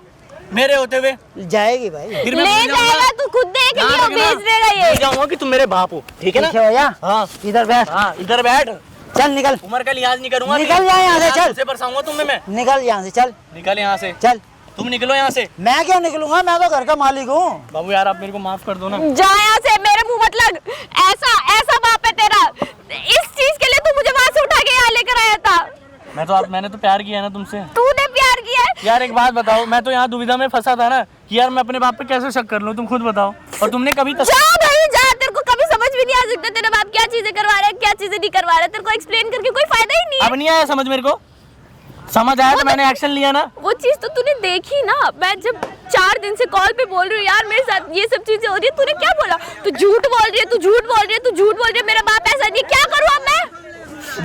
मेरे होते हुए। जाएगी भाई, फिर मैं ले भूल जाऊंगा। जाएगा, तू खुद देख ध्यान लियो, रखना, भेज देगा ये। भूल जाऊंगा कि तुम मेरे बाप हो, ठीक है ना? पीछे हो जा, हाँ इधर बैठ, हाँ, इधर बैठ। चल निकल, उम्र का लिहाज नहीं करूंगा, निकल जा यहाँ से, चल। से बरसाऊंगा तुम्हें मैं। निकल यहाँ से, चल निकल यहाँ से, चल। तुम निकलो यहाँ से। मैं क्यों निकलूंगा, मैं तो घर का मालिक हूँ। बाबू यार आप मेरे को माफ कर दो ना। जा यहाँ से, मेरे मुंह मत लग। ऐसा बाप है तेरा, इस चीज के लिए तू मुझे वहां से उठा के यहाँ लेकर आया था। मैंने तो प्यार किया ना तुमसे। तूने प्यार किया है? यार एक बात बताओ, मैं तो यहाँ दुविधा में फंसा था ना कि यार मैं अपने बाप पे कैसे शक कर लूँ, तुम खुद बताओ। और तुमने कभी जा भाई जा, तेरे को कभी समझ भी नहीं आ सकता तेरा बाप क्या चीजें करवा रहा है, क्या चीजें नहीं करवा रहा है। तेरे को एक्सप्लेन करके कोई फायदा ही नहीं है। अब नहीं आया समझ मेरे को? समझ आया तो मैंने एक्शन लिया ना। वो चीज तो तूने देखी ना, मैं जब 4 दिन से कॉल पे बोल रही हूँ यार मेरे साथ ये सब चीजें हो रही है, तूने क्या बोला? तू झूठ बोल रही है, तू झूठ बोल रही है, तू झूठ बोल रही है, मेरा बाप ऐसा नहीं। क्या करूँ अब मैं?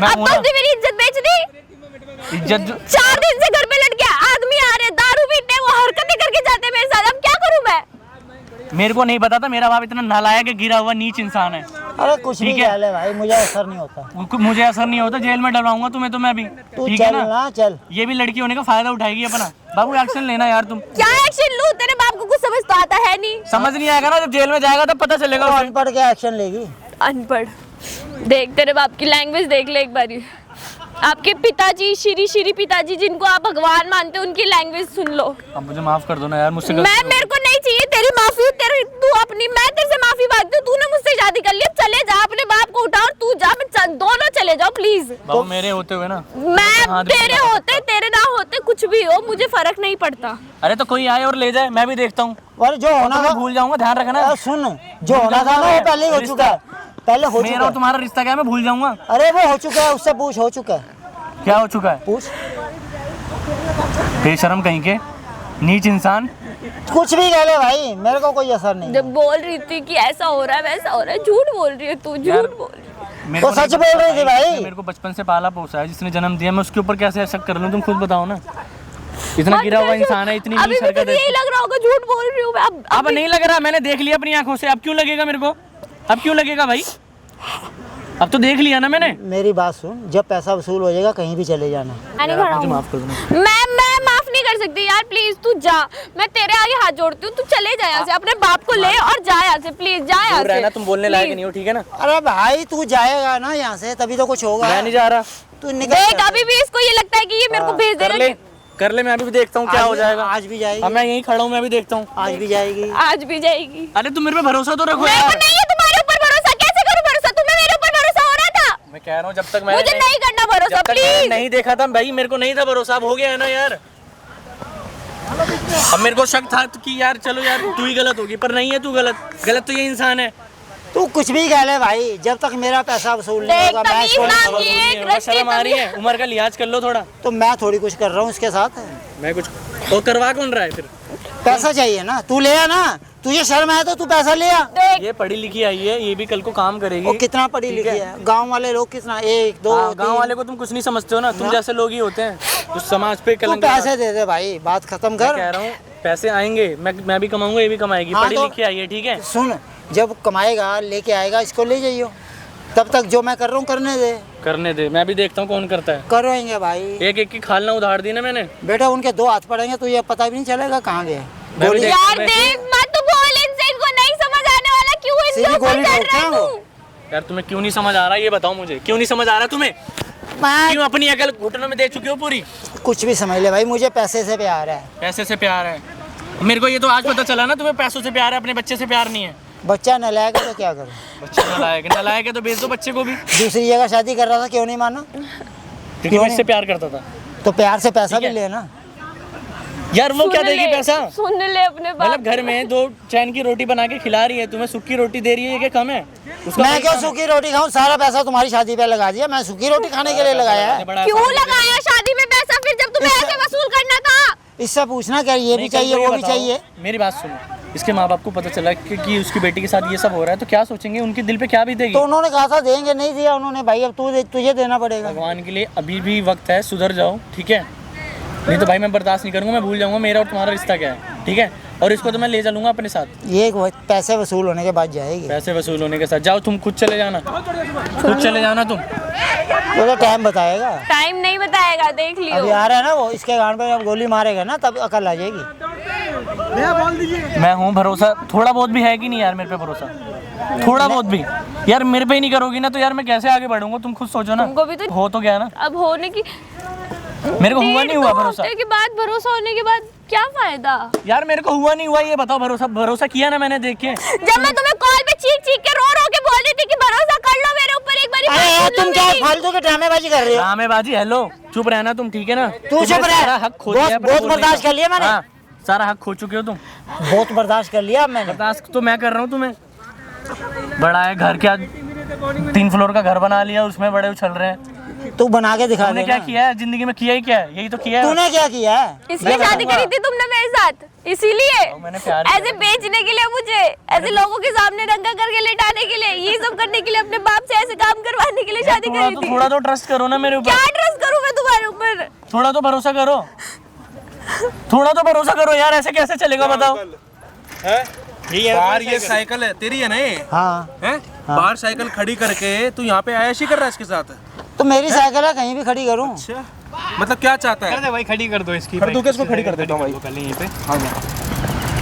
अब बस भी मेरी इज्जत बेच दी। इज्जत 4 दिन से घर पे लटके आदमी आ रहे, दारू पीते, वो हरकतें करके जाते हैं मेरे साथ, अब क्या करूँ मैं? मेरे को नहीं पता था मेरा बाप इतना नालायक है, गिरा हुआ नीच इंसान है। अरे कुछ भी ठीक है। कह ले भाई, मुझे असर नहीं होता। मुझे असर नहीं होता, जेल में डलवाऊंगा तुम्हें तो मैं भी, तू ठीक है चल ना, चल। ये भी लड़की होने का फायदा उठाएगी अपना। बाबू एक्शन लेना यार तुम। क्या एक्शन लूं? तेरे बाप को कुछ समझ तो आता है नहीं। समझ नहीं आएगा ना, जब जेल में जाएगा तब पता चलेगा तो उसे। अनपढ़ के एक्शन लेगी। अनपढ़ देख, तेरे बाप की लैंग्वेज देख ले एक बारी। आपके पिताजी, श्री पिताजी जिनको आप भगवान मानते हो, उनकी लैंग्वेज सुन लो। अब मुझे माफ कर दो ना यार, मुझसे मेरे को नहीं चाहिए तेरी माफी, तेरी तू अपनी, मैं तेरे से माफी मांगती हूँ। तूने मुझसे शादी कर ली, अब चले जा, अपने बाप को उठा और तू जा, दोनों चले जाओ प्लीज। बाबू मेरे होते हुए ना, मैं तेरे होते, तेरे ना होते, कुछ भी हो, मुझे फर्क नहीं पड़ता। अरे तो कोई आए और ले जाए, मैं भी देखता हूँ। और जो होना था भूल जाऊंगा, ध्यान रखना। सुन, जो होना था ना वो पहले हो चुका है, पहले हो मेरा चुका और है। तुम्हारा रिश्ता क्या है, मैं भूल जाऊंगा? अरे वो हो चुका है, उससे पूछ, हो चुका है, क्या हो चुका है? पूछ। बेशरम कहीं के, नीच इंसान। कुछ भी कह ले भाई, मेरे को कोई असर नहीं। जब बोल रही थी कि ऐसा हो रहा है वैसा हो रहा है, झूठ बोल रही है तू, झूठ बोल रही है। मेरे वो को नहीं सच पता बोल रही थी भाई। मेरे को बचपन से पाला पोसा है, जिसने जन्म दिया, मैं उसके ऊपर कैसे शक कर लूं? तुम खुद बताओ ना। इतना गिरा हुआ इंसान है, इतनी अभी नीच भी हरकत तुझे है। यही लग रहा होगा झूठ बोल रही हूँ मैं। अब नहीं लग रहा, मैंने देख लिया अपनी आंखों से। अब क्यों लगेगा मेरे को? अब क्यों लगेगा भाई? अब तो देख लिया ना मैंने। मेरी बात सुन, जब पैसा वसूल हो जाएगा कहीं भी चले जाना। मुझे माफ कर दो। मैं माफ नहीं कर सकती यार, प्लीज तू जा, मैं तेरे आगे हाथ जोड़ती हूँ, तू चले जा यहाँ से, अपने बाप को ले और जा यहाँ से, प्लीज जा यहाँ से। तुम बोलने लायक नहीं हो, ठीक है ना? अरे भाई तू जाएगा ना यहाँ से, तभी तो कुछ होगा। मैं नहीं जा रहा। तू निकल। देख अभी भी इसको ये लगता है कि ये मेरे को भेज कर ले, देगा। कर ले, मैं अभी भी देखता हूँ क्या हो जाएगा। आज भी जाएगी, अब मैं यहीं खड़ा हूँ, मैं भी देखता हूँ। आज भी जाएगी। आज भी जाएगी। अरे तुम मेरे पे भरोसा तो रखो मेरे यार। को नहीं है तुम्हारे ऊपर भरोसा, कैसे करूँ भरोसा? तुम्हें मेरे ऊपर भरोसा हो रहा था? मैं कह रहा हूँ जब तक मैं मुझे नहीं करना भरोसा, जब तक मैंने प्लीज। नहीं देखा था भाई, मेरे को नहीं था भरोसा। अब हो गया है ना यार। अब मेरे को शक था कि यार चलो यार तू ही गलत होगी, पर नहीं है तू गलत। गलत तो ये इंसान है। तू कुछ भी कह ले भाई, जब तक मेरा पैसा वसूल नहीं देख, होगा मैं तमीज इसको नाम नहीं की छोड़ूंगा। एक होगा, रस्ते शर्म आ रही है, उम्र का लिहाज कर लो थोड़ा। तो मैं थोड़ी कुछ कर रहा हूँ इसके साथ। मैं कुछ तो करवा कौन रहा है फिर? पैसा चाहिए ना, तू ले आ ना। तुझे शर्म आया तो तू पैसा ले आ। देख ये पढ़ी लिखी आई है, ये भी कल को काम करेगी। वो कितना पढ़ी लिखी है, गांव वाले लोग कितना, 1 2 गांव वाले को तुम कुछ नहीं समझते हो ना, तुम जैसे लोग ही होते हैं जो समाज पे तू कलंक। पैसे दे दे भाई, बात खत्म मैं कर। कह रहा हूँ पैसे आएंगे, मैं भी कमाऊंगा, ये भी कमाएगी। हाँ, पढ़ी तो- लिखी आई है, ठीक है। सुन, जब कमाएगा लेके आएगा, इसको ले जाइयो। तब तक जो मैं कर रहा हूँ करने दे। करने दे, मैं भी देखता हूँ कौन करता है। करेंगे भाई। एक एक की खालना उधार दी ना मैंने। बेटा उनके 2 हाथ पड़ेंगे तो ये पता भी नहीं चलेगा कहाँ गए। मैं भी गोली- देख- यार मैं- देख मत बोल इनसे, इनको नहीं समझ आने वाला, क्यों इनके सीधी ऊपर गोली चढ़ ठोकते रहा हैं है वो। तू? यार तुम्हें क्यों नहीं समझ आ रहा, ये बताओ मुझे। क्यों नहीं समझ आ रहा तुम्हें? मैं क्यों अपनी अकल घुटनों में दे चुके हो पूरी? कुछ भी समझ ले भाई, मुझे पैसे से प्यार है। पैसे से प्यार है? मेरे को ये तो आज पता चला ना, तुम्हें पैसों से प्यार है, अपने बच्चे से प्यार नहीं है। बच्चा नलायक है तो क्या करूँ? बच्चे नलायक है तो बेच दो बच्चे को भी। दूसरी जगह शादी कर रहा था, क्यों नहीं माना? क्योंकि मैं इससे प्यार करता था। तो प्यार से पैसा ठीक भी है। लेना। यार वो क्या सुन देगी ले, पैसा? सुन ले अपने बाप। मतलब घर में 2 चैन की रोटी बना के खिला रही है, तुम्हें सूखी रोटी दे रही है, ये क्या कम है? उसका मैं कोई क्यों काम है? सूखी रोटी खाऊं? सारा पैसा तुम्हारी शादी पे लगा दिया, मैं सूखी रोटी खाने के लिए लगाया है। बड़ा क्यों आसान है। लगाया शादी में पैसा फिर, जब तुम्हें इससे- ऐसे वसूल करना था? इससे पूछना क्या ये भी नहीं, चाहिए कल को वो ये भी बताओ, चाहिए। मेरी बात सुनो, इसके माँ बाप को पता चला कि उसकी बेटी के साथ ये सब हो रहा है तो क्या सोचेंगे, उनके दिल पे क्या बीतेगी। तो उन्होंने कहा था देंगे, नहीं दिया उन्होंने। भाई अब तुझे देना पड़ेगा। भगवान के लिए अभी भी वक्त है, सुधर जाओ, ठीक है। नहीं तो भाई मैं बर्दाश्त नहीं करूँगा, मैं भूल जाऊँगा मेरा और तुम्हारा रिश्ता क्या है, ठीक है। और इसको तो मैं ले चलूँगा अपने साथ। ये पैसे वसूल होने के बाद जाएगी। पैसे वसूल होने के साथ जाओ, तुम खुद चले जाना, खुद चले जाना तुम। वो तो टाइम बताएगा। टाइम नहीं बताएगा, देख लियो। अभी आ रहा है ना वो, इसके कान पे जब गोली मारेगा ना तब अकल आ जाएगी। मैं हूँ, भरोसा थोड़ा बहुत भी है कि नहीं यार मेरे पे भरोसा, थोड़ा बहुत भी। यार मेरे पे ही नहीं करोगी ना तो यार मैं कैसे आगे बढ़ूंगा, तुम खुद सोचो ना। तुमको भी तो हो तो गया ना, अब होने की मेरे को हुआ नहीं हुआ भरोसा। के बाद भरोसा होने के बाद क्या फायदा। यार मेरे को हुआ नहीं हुआ ये बताओ, भरोसा किया ना मैंने, देख के। जब मैं तुम्हें कॉल पे चीख के रो के बोल रही थी कि भरोसा कर लो मेरे ऊपर एक बार। अरे यार तुम क्या फालतू के ड्रामेबाजी कर रहे हो? ड्रामेबाजी, हेलो चुप रहना तुम, ठीक है ना। तू चुप रह। सारा हक खो दिया, बहुत बर्दाश्त कर लिया मैंने। हाँ, सारा हक खो चुके हो तुम। बहुत बर्दाश्त कर लिया मैंने। बर्दाश्त तो मैं कर रहा हूँ तुम्हें। बड़ा है घर, क्या 3 फ्लोर का घर बना लिया, उसमें बड़े उछल रहे हैं। तू बना के दिखा। तुमने क्या किया है जिंदगी में, किया ही क्या है, यही तो किया है। तूने क्या किया है? इसलिए शादी करी थी तुमने मेरे साथ, इसीलिए मैंने प्यार ऐसे बेचने के लिए, मुझे ऐसे लोगों के सामने रंगा करके लेटाने के लिए, ये सब करने के लिए, अपने बाप से ऐसे काम करवाने के लिए शादी करी थी। थोड़ा तो ट्रस्ट करो ना मेरे ऊपर। क्या ट्रस्ट करूं मैं तुम्हारे ऊपर? थोड़ा तो भरोसा करो, थोड़ा तो भरोसा करो यार, ऐसे कैसे चलेगा बताओ। बाहर ये साइकिल है तेरी है ना ये? हाँ हैं? बाहर साइकिल खड़ी करके तू यहाँ पे आयशी कर रहा है इसके साथ? तो मेरी साइकिल है, कहीं भी खड़ी करूँ। अच्छा, मतलब क्या चाहता है? कर दे भाई, खड़ी कर दो इसकी। कर दूं, इसको खड़ी कर देता हूँ भाई। पहले यहीं पे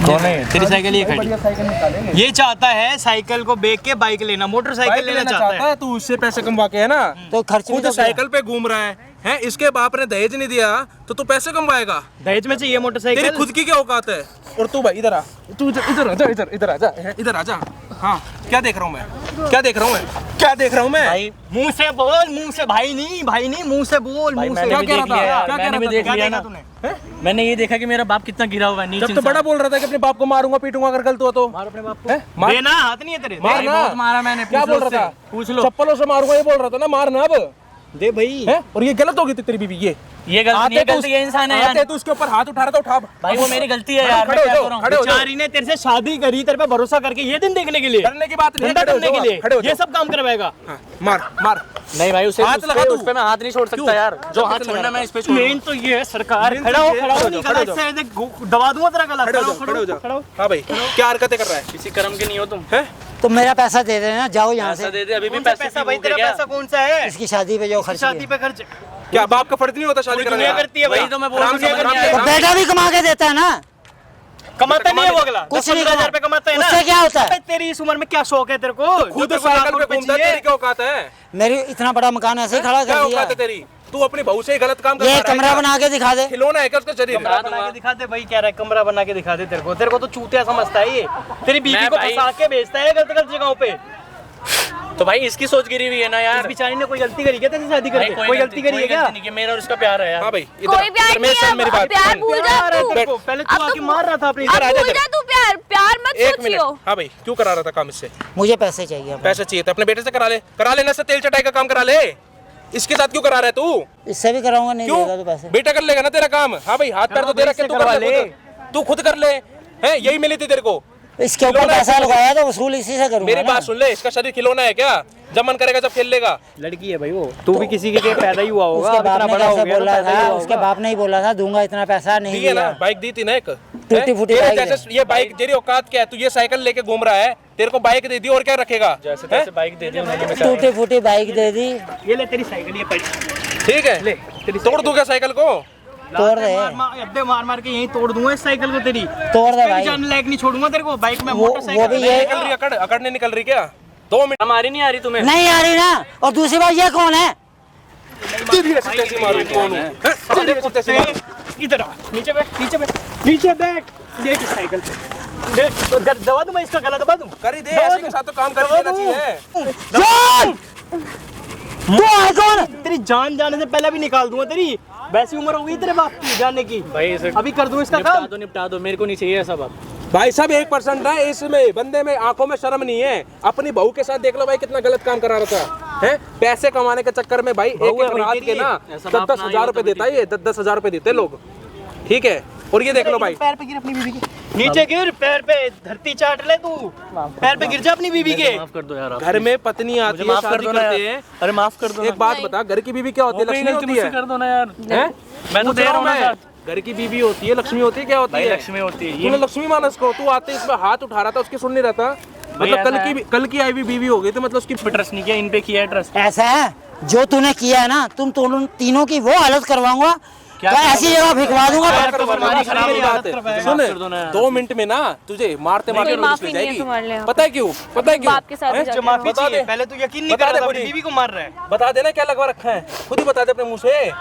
कौन है तेरी साइकिल ये खड़ी। ये चाहता है साइकिल को बेच के बाइक लेना, मोटरसाइकिल लेना चाहता है। तू उससे पैसे कमवा के है ना, तो खर्च भी खुद तो साइकिल पे घूम रहा है, इसके बाप ने दहेज नहीं दिया तो तू पैसे कमवाएगा? दहेज में चाहिए मोटरसाइकिल। तेरी खुद की क्या औकात है? और तू भाई इधर आ, तू इधर आ जा, इधर आ जा, इधर आ जा। हाँ, क्या देख रहा हूँ मैं, क्या देख रहा हूँ मैं, क्या देख रहा हूँ मैं? भाई मुंह से बोल, मुंह से भाई नहीं, मुंह से बोल, मुंह से। क्या कह रहा था? क्या मैंने भी देख लिया ना, मैंने ये देखा कि मेरा बाप कितना गिरा हुआ है नीचे। जब तो बड़ा बोल रहा था कि अपने बाप को मारूंगा पीटूंगा अगर गलत हुआ तो। मार अपने बाप को। मार, देना हाथ नहीं है तेरे। मारना। बहुत मारा मैंने, क्या बोल रहा था? पूछ लो। चप्पलों से मारूंगा ये बोल रहा था ना, मारना अब। दे भाई। है? और ये गलत होगी तेरी बीवी, ये गलती है, गलती ये इंसान है यार। आते तू उसके ऊपर हाथ उठा रहा था, उठा भाई वो मेरी गलती है यार, मैं खड़े क्या हो जाओ, करूं? खड़े हो जाओ। बेचारी ने तेरे से शादी करी, तेरे पे भरोसा करके ये दिन देखने के लिए, करने की बात नहीं है, धंधा खड़े हो करने जाओ, के लिए खड़े हो ये जाओ। सब काम करवाएगा। हाँ, मार मार। नहीं भाई उसे हाथ लगा तू। उस पे मैं हाथ नहीं छोड़ सकता यार, जो हाथ छोड़ना मैं इस पे मेन तो ये है सरकार। मेन खड़ा तो हो, ये- खड़ा हो, खड़े नहीं हो खड़ा जाओ, इससे ऐसे दबा दूंगा तेरा गला। खड़े हो जाओ, खड़े हो जाओ। हाँ भाई, क्या हरकतें कर रहा है? किसी कर्म के नहीं हो तुम। हैं? तो मेरा पैसा दे देना, जाओ यहाँ पैसा से। दे दे, अभी भी कौन सा पैसे पैसा भाई, तेरा पैसा कौन सा है? इसकी शादी पे जो खर्च शादी किया। पे खर्च क्या बाप का फर्ज नहीं होता शादी करने दुनिया का? करती है भाई। वही तो मैं बोल रहा हूँ, दुनिया समझ करती में है। तो बेटा भी कमा के देता है ना, कमाता नहीं है वो अगला। कुछ नहीं 15,000 रुपए कमाता है ना। उससे क्या होता है? अबे तेरी इस उम्र में क्या शौक है तेरे को? खुद साइकिल पे घूमता है, तेरी क्या औकात है? मेरी इतना बड़ा मकान ऐसे ही खड़ा क्या कर दिया। औकात है तेरी? तू अपनी बहू से ही गलत काम कर ये रहा है कमरा क्या? बना के दिखा दे। खिलौना है क्या उसका शरीर? कमरा बना के दिखा दे भाई, कह रहा है कमरा बना के दिखा दे तेरे को तो चूतिया समझता है ये। तेरी बीवी मैं को भाई- फंसा के बेचता है गलत गलत जगहों पे। तो भाई इसकी सोच गिरी हुई है ना इस यार। बेचारी ने कोई गलती करी क्या तेरी शादी भाई करके? कोई गलती करी है क्या? नहीं कि मेरा और उसका प्यार है यार। हाँ भाई, कोई इधर प्यार मेरे साथ मेरी नहीं है, बात प्यार सुन। भूल जा प्यार है तू। तेरे को, पहले तू अब आके तुम- मार रहा था अपनी। अब इधर आ जा भूल जा तू प्यार, प्यार मत एक मिनट। सोचियो। हाँ भाई, क्यों करा रहा था काम इससे? मुझे पैसे चाहिए। पैसे चाहिए तो अपने बेटे से करा लेना से तेल चटाई का काम करा ले। इसके साथ क्यों करा रहा है तू? इससे भी कराऊंगा, नहीं देगा तो क्यों? पैसे। बेटा कर लेगा ना तेरा काम। हाँ भाई, हाथ पैर तो दे रखे, तू करवा कर ले ले। खुद। तू खुद कर ले। हैं, यही मिली थी तेरे को। इसके ऊपर खिलौना पैसा है। लगाया तो वसूल इसी से करूंगा मेरी ना। बात सुन ले, इसका शरीर खिलौना है क्या? जब मन करेगा जब खेल लेगा। लड़की है भाई वो। तू भी किसी के पैदा ही हुआ होगा। उसके अब बाप इतना ने बड़ा हो कैसे गया तो बोला पैदा ही था, हुआ उसके होगा। बाप ने ही बोला था दूंगा इतना पैसा, नहीं दी है ना, दिया। बाइक दी थी ना एक। टूटी-फूटी तेरे बाइक जैसे ये बाइक तेरी औकात क्या है? तू ये साइकिल लेके घूम रहा है, तेरे को बाइक दे दी और क्या रखेगा? जैसे तैसे बाइक दे दी उन्होंने बेचारे। टूटी फूटी बाइक दे दी। ये ले तेरी साइकिल, ये पड़ी। ठीक है, ले तोड़ दूंगा साइकिल को। तोड़ दे, अड्डे मार मार के यहीं तोड़ दूंगा इस साइकिल को तेरी। तोड़ दे भाई। जाने लायक नहीं छोड़ूंगा तेरे को बाइक में। वो मोटरसाइकिल भी नहीं ये निकल रही अकड़ नहीं निकल रही क्या? 2 मिनट हमारी नहीं आ रही तुम्हें। नहीं आ रही ना। और दूसरी बात, ये कौन है? तेरी ऐसी तैसी मारूं, कौन है? तेरी ऐसी तैसी मारूं। इधर आ, नीचे बैठ, नीचे बैठ। देख इस साइकिल पे देख, तो दबा दूं मैं इसका गला, दबा दूं। कर ही दे, ऐसे के साथ तो काम कर ही देना चाहिए। जान! तू है कौन? तेरी जान जाने से पहले भी निकाल दूंगा तेरी। वैसी उम्र हो गई तेरे बाप की जानने की। भाई इसे अभी कर दूं इसका काम। निपटा दो, मेरे को नहीं चाहिए ऐसा बात। भाई साहब 1% है इसमें, बंदे में आंखों में शर्म नहीं है। अपनी बहू के साथ देख लो भाई कितना गलत काम करा रहा था। हैं, पैसे कमाने के चक्कर में भाई एक बहू है एक भाई रात तेरी, के ना ऐसा 10-10 बाप ना हजार रुपए ही हो तो देता है ये, 10-10 हजार रुपए देते लोग। ठीक है, और ये देख लो भाई, पैर पे गिर अपनी बीवी के, नीचे गिर, पैर पे धरती चाट ले तू, पैर पे गिर जा अपनी बीवी के। माफ कर दो यार आप। घर में पत्नी आती मुझे है, माफ कर शादी दो ना करते यार। हैं। अरे माफ कर दो एक बात बता, घर की बीवी क्या होती है? अपनी लक्ष्मी गलती होती मुझसे है। कर दो ना यार। हैं? मैं तो दे रहा हूँ ना साथ। घर की बीवी होती है, लक्ष्मी होती है, क्या होती भाई है? लक्ष्मी होती है तूने ये। लक्ष्मी मानस को, तू आते इसमें हाथ उठा रहा था, उसकी सुन नहीं रहा था। मतलब ऐसा कल की आई हुई बीवी हो गई तो मतलब उसकी ट्रस्ट नहीं किया, इन पे किया है ट्रस्ट। ऐसा है, जो तूने किया है ना, तुम तीनों की वो हालत करवाऊंगा, क्या तो ऐसी जगह भिजवा दूंगा। मेरी बात है, सुन 2 मिनट में ना तुझे मारते मारते नहीं, माफी पुलिस ले नहीं है जाएगी। तुम्हारे लिए। पता है क्यों? पता है क्यों? बाप के साथ हैं? जाके माफी बता चाहिए, दे। पहले तू यकीन नहीं बता कर दे रहा था, खुद अपनी ही। बीवी को मार रहा है। बता देना क्या लगवा रखा है, खुद ही बता दे अपने मुंह से।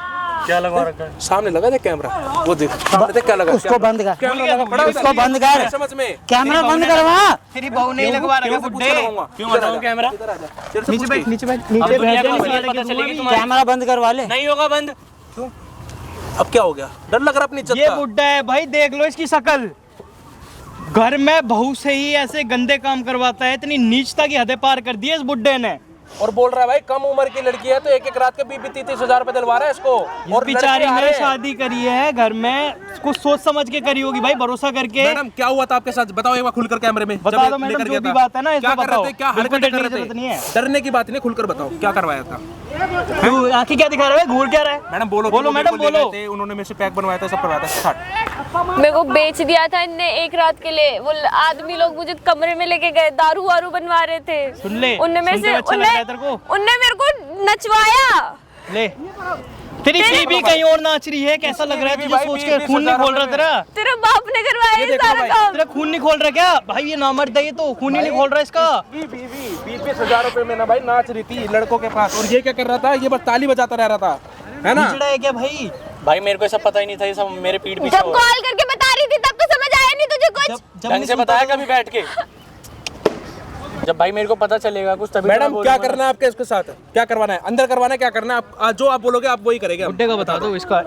क्या लगवा रखा है? सामने लगा दे कैमरा, वो देख सामने देख क्या लगा। उसको बंद कर, कैमरा लगा पड़ा है, उसको बंद कर। समझ में। कैमरा बंद करवा। तेरी बहू नहीं लगवा रहा है बुड्ढे। क्यों हटाऊं कैमरा? नीचे बैठ, नीचे बैठ, अब नीचे दुनिया को बैठ। पता चलेगी तुम्हारी। कैमरा बंद करवा ले। नहीं होगा बंद। अब क्या हो गया? डर लग रहा अपनी इज्जत ये का। बुड्ढा है भाई, देख लो इसकी शक्ल। घर में बहू से ही ऐसे गंदे काम करवाता है, इतनी नीचता की हदें पार कर दी है इस बुड्ढे ने। और बोल रहा है भाई कम उम्र की लड़की है तो एक रात के 20-30 हजार रुपए दिलवा रहा है इसको। और बेचारी ने शादी करी है घर में, कुछ सोच समझ के करी होगी भाई, भरोसा करके। मैडम क्या हुआ था आपके साथ? बताओ एक बार खुलकर कैमरे में। बता जब दो मैडम, लेकर जो गया भी था। बात है ना, इसको क्या कर रहे बताओ। थे? क्या बिल्कुल हरकतें कर डरने की रहे जरूरत नहीं है। थे? डरने की बात नहीं, खुलकर बताओ क्या करवाया था। क्यों आंखें क्या दिखा रहा है, घूर क्या रहा है? मैडम बोलो बोलो मैडम, बोलो। उन्होंने मेरे से पैक बनवाया था, सब करवाया था। स्टार्ट। मेरे को बेच दिया था इनने एक रात के लिए। वो आदमी लोग मुझे कमरे में लेके गए, दारू वारू बनवा रहे थे। सुन ले, उनने मेरे सुन के से अच्छा लगता है तेरे को? उनने मेरे को नचवाया। ले, तेरी बीवी कहीं और नाच रही है, कैसा लग रहा है तुझे सोच के? खून नहीं खोल रहा तेरा? तेरा बाप ने करवाया ये देखो सारा भाई, काम। तेरा खून नहीं खोल रहा क्या भाई? ये नामर्द है, ये तो खून ही नहीं खोल रहा इसका। 20 हजार रुपए में ना भाई नाच रही थी लड़कों के पास, और ये क्या कर रहा था? ये बस ताली बजाता रह रहा था, है ना? बिगड़ा है क्या भाई? भाई मेरे को ऐसा पता ही नहीं था, ये सब मेरे पीठ पीछे जब हो रहा है। कॉल करके बता रही थी तब तो समझ आया नहीं तुझे कुछ। ढंग से बताया कभी बैठ के? जब भाई मेरे को पता चलेगा कुछ तभी। मैडम क्या करना है आपके इसके साथ? क्या करवाना है? अंदर करवाना है? क्या करना है? आप जो आप बोलोगे आप वही करेंगे। बुड्ढे का बता दो, इसका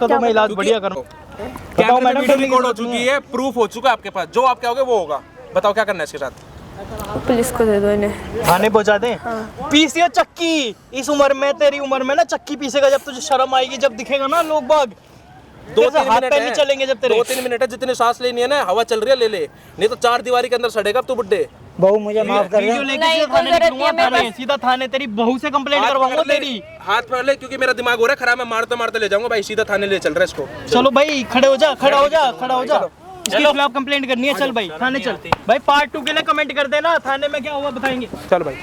तो मैं इलाज बढ़िया करूँ। कैमरे में मैडम, वीडियो डरने की रिकॉर्ड हो जरूरत नहीं चुकी है, प्रूफ हो चुका है आपके पास, जो आप कहोगे वो होगा। बताओ क्या करना है इसके साथ? पुलिस को दे दो इन्हें। थाने पहुंचा दे। पीसिए चक्की, इस उम्र में, तेरी उम्र में ना चक्की पीसेगा जब तुझे शर्म आएगी, जब दिखेगा ना लोग बाग। 2-3 हाथ मिनट पैर नहीं चलेंगे जब तेरे। 2-3 मिनट है, जितनी सांस लेनी है ना, हवा चल रही है ले ले, नहीं तो 4 दीवारी के अंदर सड़ेगा अब तू बुड्ढे। बहू मुझे माफ कर वीडियो दे। लेके नहीं, सीधा कोई थाने जरूरत निकलूंगा, नहीं है, मैं थाने, सीधा थाने तेरी बहू से कंप्लेंट करवाऊंगा तेरी। हाथ पकड़ ले, क्योंकि मेरा दिमाग हो रहा है खराब, मैं मारते मारते ले जाऊंगा भाई, सीधा थाने ले चल रहा है इसको। चलो भाई, खड़े हो जा, खड़ा हो जा, खड़ा हो जा। इसके खिलाफ कंप्लेंट करनी है, चल भाई थाने चल। भाई पार्ट 2 के लिए कमेंट कर देना, थाने में क्या हुआ बताएंगे। चल भाई।